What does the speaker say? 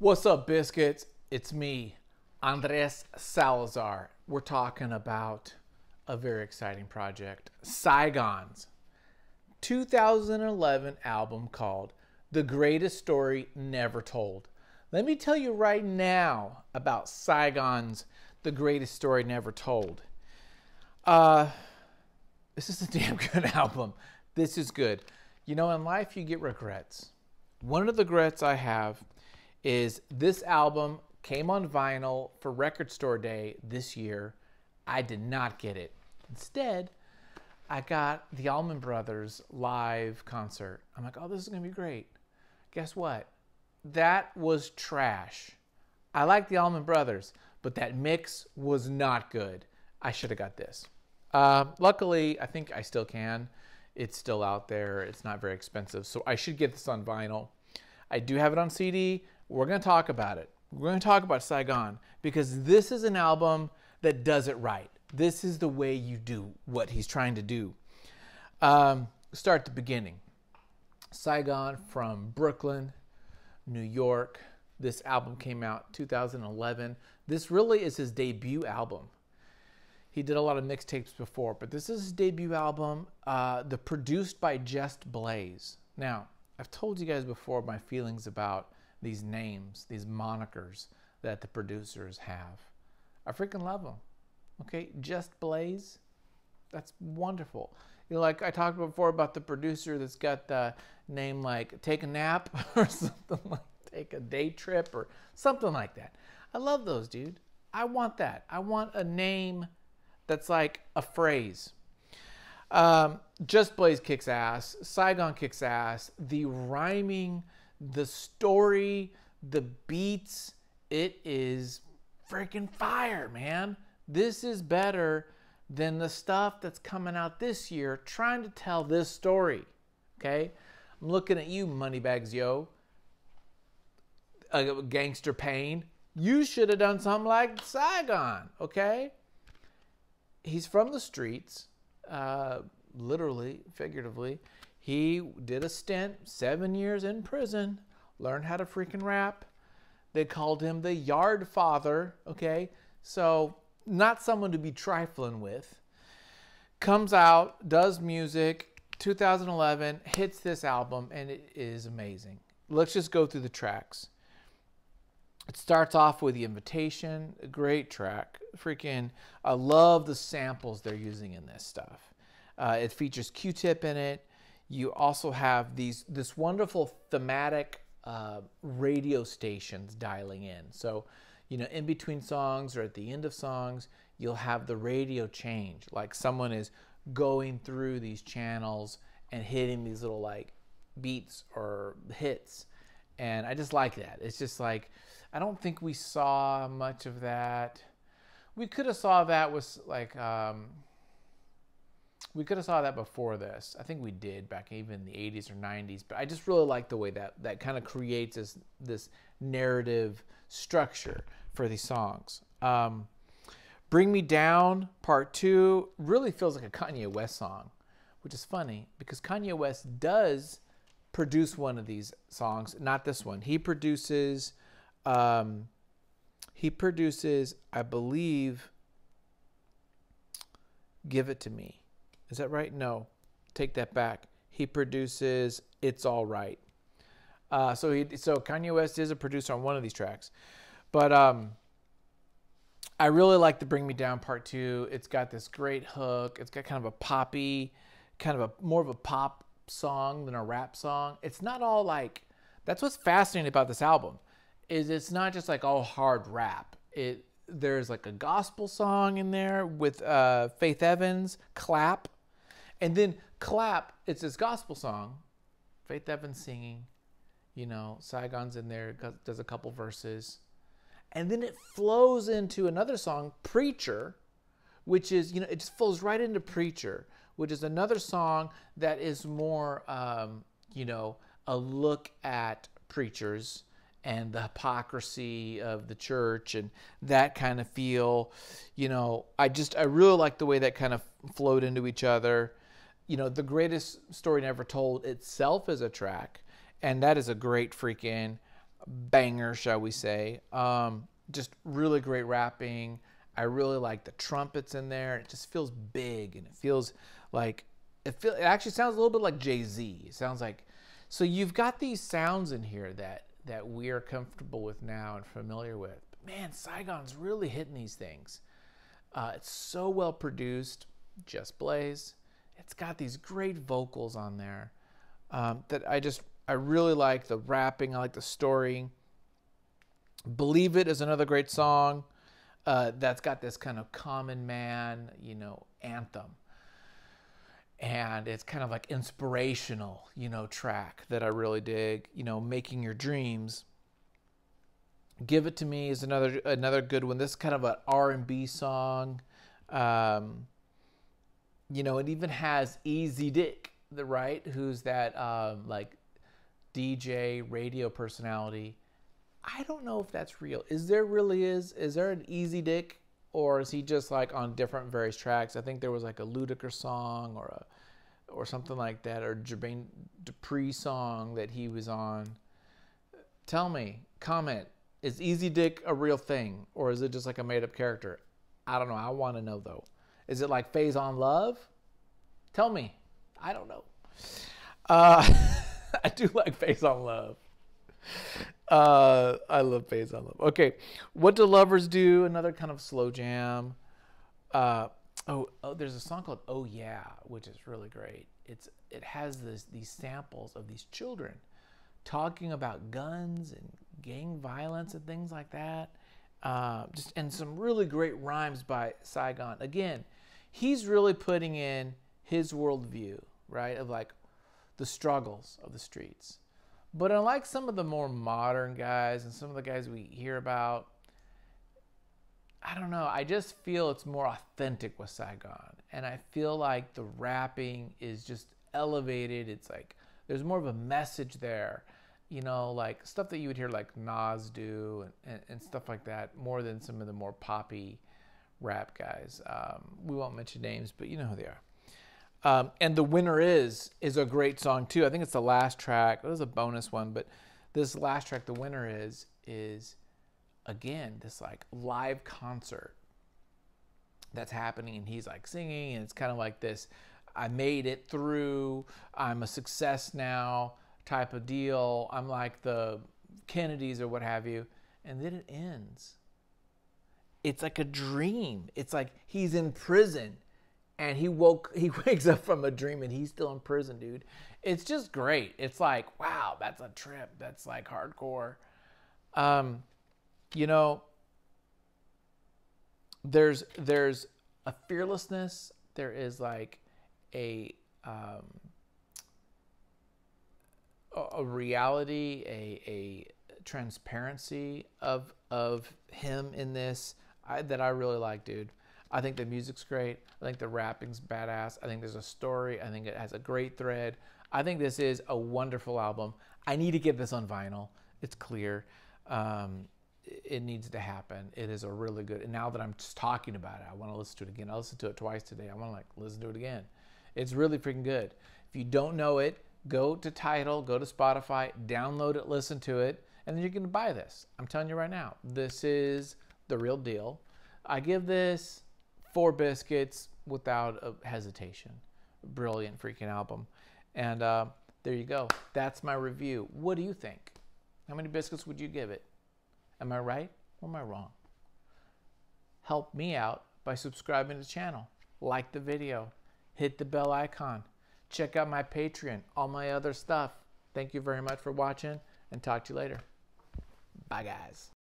What's up, biscuits? It's me, Andres Salazar. We're talking about a very exciting project, Saigon's 2011 album called The Greatest Story Never Told. Let me tell you right now about Saigon's The Greatest Story Never Told. This is a damn good album. This is good. You know, in life you get regrets. One of the regrets I have is this album came on vinyl for Record Store Day this year. I did not get it. Instead, I got the Allman Brothers live concert. I'm like, oh, this is going to be great. Guess what? That was trash. I like the Allman Brothers, but that mix was not good. I should have got this. Luckily, I think I still can. It's still out there. It's not very expensive, so I should get this on vinyl. I do have it on CD. We're going to talk about it. We're going to talk about Saigon because this is an album that does it right. This is the way you do what he's trying to do. Start the beginning. Saigon from Brooklyn, New York. This album came out 2011. This really is his debut album. He did a lot of mixtapes before, but this is his debut album, produced by Just Blaze. Now, I've told you guys before my feelings about these names, these monikers that the producers have. I freaking love them. Okay, Just Blaze, that's wonderful. You know, like I talked before about the producer that's got the name like Take a Nap or something like Take a Day Trip or something like that. I love those, dude. I want that. I want a name that's like a phrase. Just Blaze kicks ass. Saigon kicks ass. The rhyming, the story, the beats, it is freaking fire, man. This is better than the stuff that's coming out this year trying to tell this story, okay? I'm looking at you, Moneybags Yo. Gangster Pain. You should have done something like Saigon, okay? He's from the streets, literally, figuratively. He did a stint, 7 years in prison, learned how to freaking rap. They called him the Yard Father, okay? So, not someone to be trifling with. Comes out, does music, 2011, hits this album, and it is amazing. Let's just go through the tracks. It starts off with The Invitation, a great track. Freaking, I love the samples they're using in this stuff. It features Q-Tip in it. You also have this wonderful thematic radio stations dialing in. So, you know, in between songs or at the end of songs, you'll have the radio change. Like someone is going through these channels and hitting these little like beats or hits. And I just like that. It's just like, I don't think we saw much of that. We could have saw that with like, we could have saw that before this. I think we did back even in the 80s or 90s. But I just really like the way that kind of creates this narrative structure for these songs. Bring Me Down, Part 2, really feels like a Kanye West song, which is funny because Kanye West does produce one of these songs, not this one. He produces, I believe, Give It To Me. Is that right? No, take that back. He produces It's All Right. So Kanye West is a producer on one of these tracks. But I really like the Bring Me Down Part 2. It's got this great hook. It's got kind of a poppy, more of a pop song than a rap song. It's not all like, that's what's fascinating about this album, is it's not just like all hard rap. There's like a gospel song in there with Faith Evans, Clap. And then Clap, it's this gospel song, Faith Evans singing, you know, Saigon's in there, does a couple verses. And then it flows into another song, Preacher, which is, you know, it just flows right into Preacher, which is another song that is more, you know, a look at preachers and the hypocrisy of the church and that kind of feel. You know, I really like the way that kind of flowed into each other. You know, The Greatest Story Never Told itself is a track, and that is a great freaking banger, shall we say. Just really great rapping. I really like the trumpets in there. It just feels big, and it feels like it actually sounds a little bit like Jay-Z. It sounds like, so you've got these sounds in here that we are comfortable with now and familiar with. But man, Saigon's really hitting these things. It's so well produced. Just Blaze. It's got these great vocals on there that I really like the rapping. I like the story. Believe It is another great song that's got this kind of common man, anthem. And it's kind of like inspirational, track that I really dig. Making Your Dreams. Give It to Me is another good one. This is kind of an R&B song. It even has Easy Dick, who's that like DJ radio personality. I don't know if that's real. Is there an Easy Dick, or is he just like on different various tracks? I think there was like a Ludacris song or something like that, or Jermaine Dupri song that he was on. Tell me, comment. Is Easy Dick a real thing, or is it just like a made up character? I don't know. I want to know though. Is it like Phase on Love? Tell me. I don't know. I do like Phase on Love. I love Phase on Love. Okay. What Do Lovers Do? Another kind of slow jam. There's a song called Oh Yeah, which is really great. It has these samples of these children talking about guns and gang violence and things like that. And some really great rhymes by Saigon. Again, he's really putting in his worldview, right, of like the struggles of the streets. But unlike some of the more modern guys and some of the guys we hear about, I don't know, I just feel it's more authentic with Saigon. And I feel like the rapping is just elevated. It's like there's more of a message there. Like stuff that you would hear like Nas do and stuff like that, more than some of the more poppy rap guys. We won't mention names, but you know who they are. And The Winner Is a great song too. I think it's the last track. It was a bonus one, but this last track, The Winner is again this like live concert that's happening, and he's like singing, and it's kind of like this, I made it through, I'm a success now type of deal. I'm like the Kennedys or what have you. And then it ends. It's like a dream. It's like he's in prison and he wakes up from a dream and he's still in prison, dude. It's just great. It's like, wow, that's a trip. That's like hardcore. There's a fearlessness. There is like a reality, a transparency of him in this that I really like, dude. I think the music's great. I think the rapping's badass. I think there's a story. I think it has a great thread. I think this is a wonderful album. I need to get this on vinyl. It's clear. It needs to happen. It is a really good, and now that I'm just talking about it, I want to listen to it again. I listened to it twice today. I want to like listen to it again. It's really freaking good. If you don't know it, go to Tidal, go to Spotify, download it, listen to it, and then you're going to buy this. I'm telling you right now, this is the real deal. I give this 4 biscuits without a hesitation. Brilliant freaking album. And there you go. That's my review. What do you think? How many biscuits would you give it? Am I right or am I wrong? Help me out by subscribing to the channel. Like the video. Hit the bell icon. Check out my Patreon, all my other stuff. Thank you very much for watching, and talk to you later. Bye, guys.